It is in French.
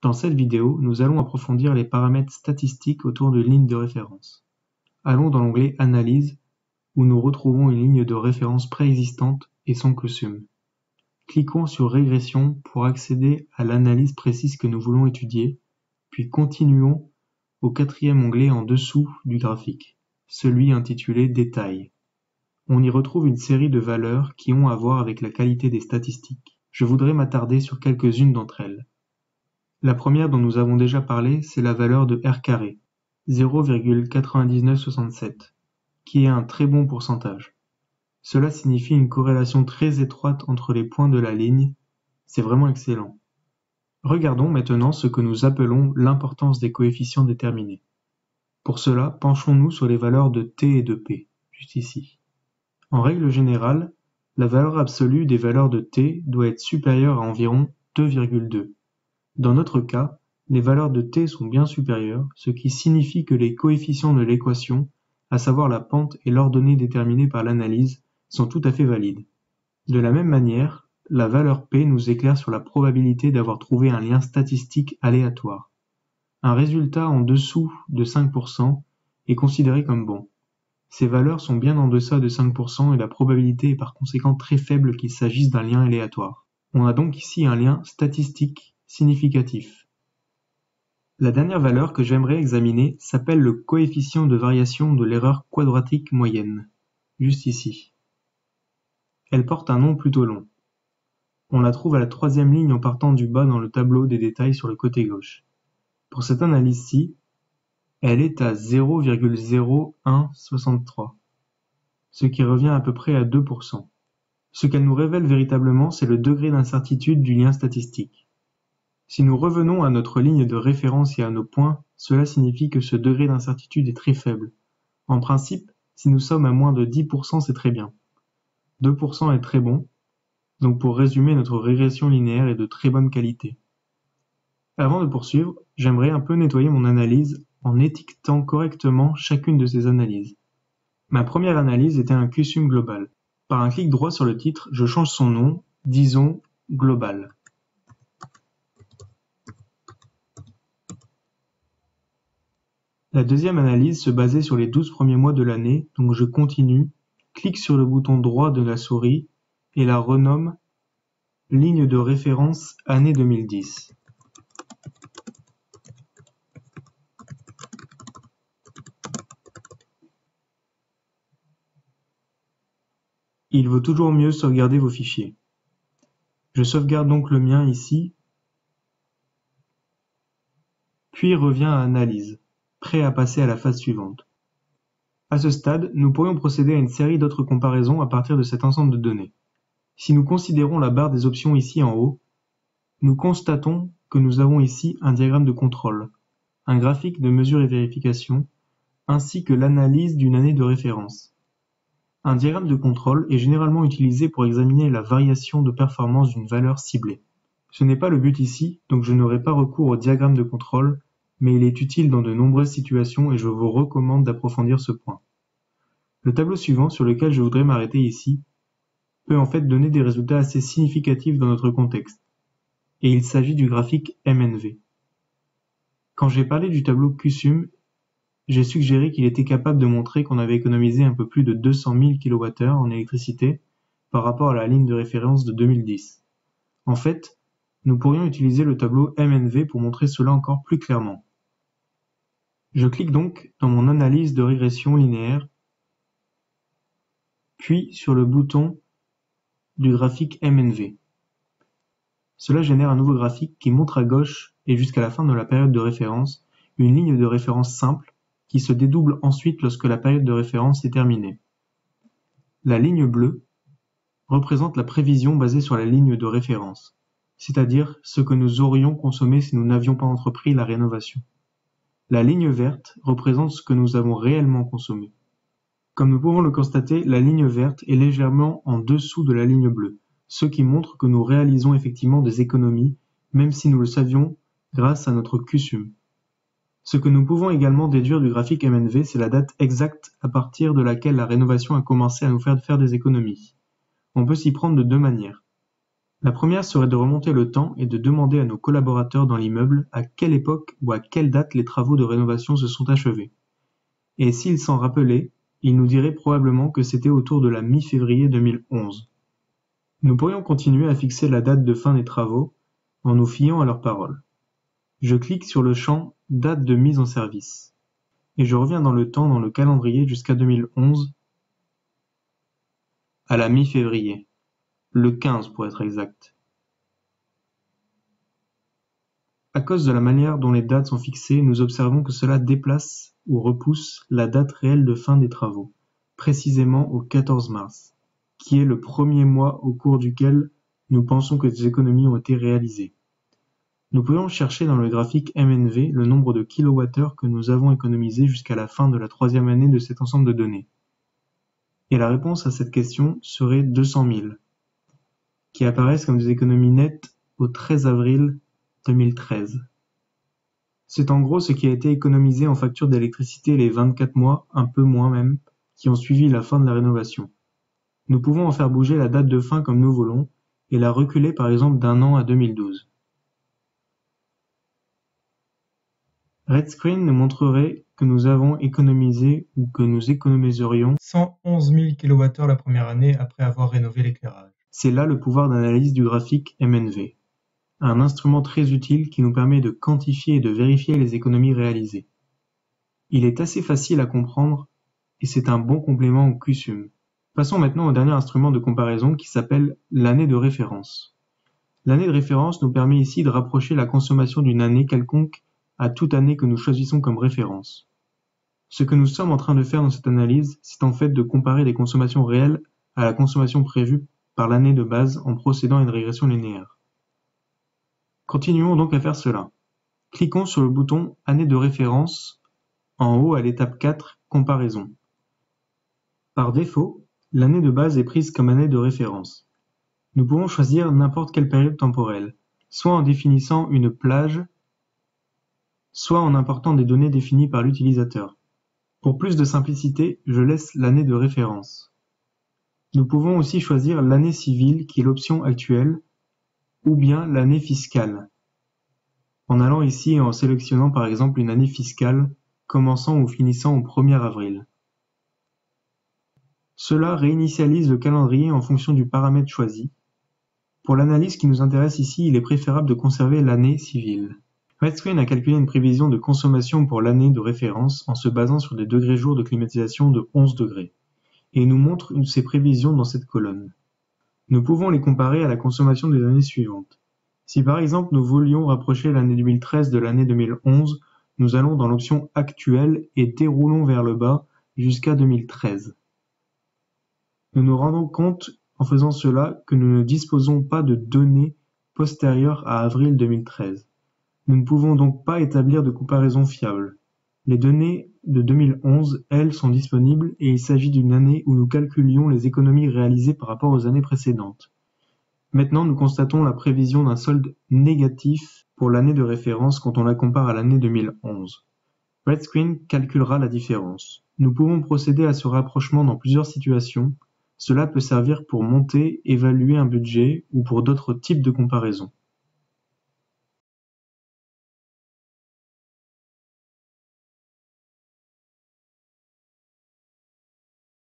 Dans cette vidéo, nous allons approfondir les paramètres statistiques autour de lignes de référence. Allons dans l'onglet Analyse, où nous retrouvons une ligne de référence préexistante et son CUSUM. Cliquons sur Régression pour accéder à l'analyse précise que nous voulons étudier, puis continuons au quatrième onglet en dessous du graphique, celui intitulé Détails. On y retrouve une série de valeurs qui ont à voir avec la qualité des statistiques. Je voudrais m'attarder sur quelques-unes d'entre elles. La première dont nous avons déjà parlé, c'est la valeur de R carré, 0,9967, qui est un très bon pourcentage. Cela signifie une corrélation très étroite entre les points de la ligne, c'est vraiment excellent. Regardons maintenant ce que nous appelons l'importance des coefficients déterminés. Pour cela, penchons-nous sur les valeurs de T et de P, juste ici. En règle générale, la valeur absolue des valeurs de T doit être supérieure à environ 2,2. Dans notre cas, les valeurs de T sont bien supérieures, ce qui signifie que les coefficients de l'équation, à savoir la pente et l'ordonnée déterminée par l'analyse, sont tout à fait valides. De la même manière, la valeur P nous éclaire sur la probabilité d'avoir trouvé un lien statistique aléatoire. Un résultat en dessous de 5% est considéré comme bon. Ces valeurs sont bien en deçà de 5% et la probabilité est par conséquent très faible qu'il s'agisse d'un lien aléatoire. On a donc ici un lien statistique significatif. La dernière valeur que j'aimerais examiner s'appelle le coefficient de variation de l'erreur quadratique moyenne, juste ici. Elle porte un nom plutôt long. On la trouve à la troisième ligne en partant du bas dans le tableau des détails sur le côté gauche. Pour cette analyse-ci, elle est à 0,0163, ce qui revient à peu près à 2%. Ce qu'elle nous révèle véritablement, c'est le degré d'incertitude du lien statistique. Si nous revenons à notre ligne de référence et à nos points, cela signifie que ce degré d'incertitude est très faible. En principe, si nous sommes à moins de 10%, c'est très bien. 2% est très bon, donc pour résumer, notre régression linéaire est de très bonne qualité. Avant de poursuivre, j'aimerais un peu nettoyer mon analyse en étiquetant correctement chacune de ces analyses. Ma première analyse était un CUSUM global. Par un clic droit sur le titre, je change son nom, disons global. La deuxième analyse se basait sur les 12 premiers mois de l'année, donc je continue, clique sur le bouton droit de la souris et la renomme ligne de référence année 2010. Il vaut toujours mieux sauvegarder vos fichiers. Je sauvegarde donc le mien ici, puis reviens à Analyse, prêt à passer à la phase suivante. À ce stade, nous pourrions procéder à une série d'autres comparaisons à partir de cet ensemble de données. Si nous considérons la barre des options ici en haut, nous constatons que nous avons ici un diagramme de contrôle, un graphique de mesure et vérification, ainsi que l'analyse d'une année de référence. Un diagramme de contrôle est généralement utilisé pour examiner la variation de performance d'une valeur ciblée. Ce n'est pas le but ici, donc je n'aurai pas recours au diagramme de contrôle, mais il est utile dans de nombreuses situations et je vous recommande d'approfondir ce point. Le tableau suivant, sur lequel je voudrais m'arrêter ici, peut en fait donner des résultats assez significatifs dans notre contexte, et il s'agit du graphique MNV. Quand j'ai parlé du tableau CUSUM, j'ai suggéré qu'il était capable de montrer qu'on avait économisé un peu plus de 200 000 kWh en électricité par rapport à la ligne de référence de 2010. En fait, nous pourrions utiliser le tableau MNV pour montrer cela encore plus clairement. Je clique donc dans mon analyse de régression linéaire, puis sur le bouton du graphique MNV. Cela génère un nouveau graphique qui montre à gauche et jusqu'à la fin de la période de référence une ligne de référence simple qui se dédouble ensuite lorsque la période de référence est terminée. La ligne bleue représente la prévision basée sur la ligne de référence, c'est-à-dire ce que nous aurions consommé si nous n'avions pas entrepris la rénovation. La ligne verte représente ce que nous avons réellement consommé. Comme nous pouvons le constater, la ligne verte est légèrement en dessous de la ligne bleue, ce qui montre que nous réalisons effectivement des économies, même si nous le savions grâce à notre CUSUM. Ce que nous pouvons également déduire du graphique MNV, c'est la date exacte à partir de laquelle la rénovation a commencé à nous faire des économies. On peut s'y prendre de deux manières. La première serait de remonter le temps et de demander à nos collaborateurs dans l'immeuble à quelle époque ou à quelle date les travaux de rénovation se sont achevés. Et s'ils s'en rappelaient, ils nous diraient probablement que c'était autour de la mi-février 2011. Nous pourrions continuer à fixer la date de fin des travaux en nous fiant à leurs paroles. Je clique sur le champ « Date de mise en service » et je reviens dans le temps dans le calendrier jusqu'à 2011 à la mi-février, le 15 pour être exact. À cause de la manière dont les dates sont fixées, nous observons que cela déplace ou repousse la date réelle de fin des travaux, précisément au 14 mars, qui est le premier mois au cours duquel nous pensons que des économies ont été réalisées. Nous pourrions chercher dans le graphique MNV le nombre de kilowattheures que nous avons économisés jusqu'à la fin de la troisième année de cet ensemble de données. Et la réponse à cette question serait 200 000, qui apparaissent comme des économies nettes au 13 avril 2013. C'est en gros ce qui a été économisé en facture d'électricité les 24 mois, un peu moins même, qui ont suivi la fin de la rénovation. Nous pouvons en faire bouger la date de fin comme nous voulons, et la reculer par exemple d'1 an à 2012. RedScreen nous montrerait que nous avons économisé ou que nous économiserions 111 000 kWh la première année après avoir rénové l'éclairage. C'est là le pouvoir d'analyse du graphique MNV, un instrument très utile qui nous permet de quantifier et de vérifier les économies réalisées. Il est assez facile à comprendre et c'est un bon complément au QSUM. Passons maintenant au dernier instrument de comparaison qui s'appelle l'année de référence. L'année de référence nous permet ici de rapprocher la consommation d'une année quelconque à toute année que nous choisissons comme référence. Ce que nous sommes en train de faire dans cette analyse, c'est en fait de comparer les consommations réelles à la consommation prévue par l'année de base en procédant à une régression linéaire. Continuons donc à faire cela. Cliquons sur le bouton « Année de référence » en haut à l'étape 4 « Comparaison ». Par défaut, l'année de base est prise comme année de référence. Nous pouvons choisir n'importe quelle période temporelle, soit en définissant une plage, soit en important des données définies par l'utilisateur. Pour plus de simplicité, je laisse l'année de référence. Nous pouvons aussi choisir l'année civile qui est l'option actuelle, ou bien l'année fiscale, en allant ici et en sélectionnant par exemple une année fiscale commençant ou finissant au 1er avril. Cela réinitialise le calendrier en fonction du paramètre choisi. Pour l'analyse qui nous intéresse ici, il est préférable de conserver l'année civile. RedScreen a calculé une prévision de consommation pour l'année de référence en se basant sur des degrés-jours de climatisation de 11 degrés, et nous montre ces prévisions dans cette colonne. Nous pouvons les comparer à la consommation des années suivantes. Si par exemple nous voulions rapprocher l'année 2013 de l'année 2011, nous allons dans l'option actuelle et déroulons vers le bas jusqu'à 2013. Nous nous rendons compte en faisant cela que nous ne disposons pas de données postérieures à avril 2013. Nous ne pouvons donc pas établir de comparaison fiable. Les données de 2011, elles, sont disponibles et il s'agit d'une année où nous calculions les économies réalisées par rapport aux années précédentes. Maintenant, nous constatons la prévision d'un solde négatif pour l'année de référence quand on la compare à l'année 2011. RedScreen calculera la différence. Nous pouvons procéder à ce rapprochement dans plusieurs situations. Cela peut servir pour monter, évaluer un budget ou pour d'autres types de comparaisons.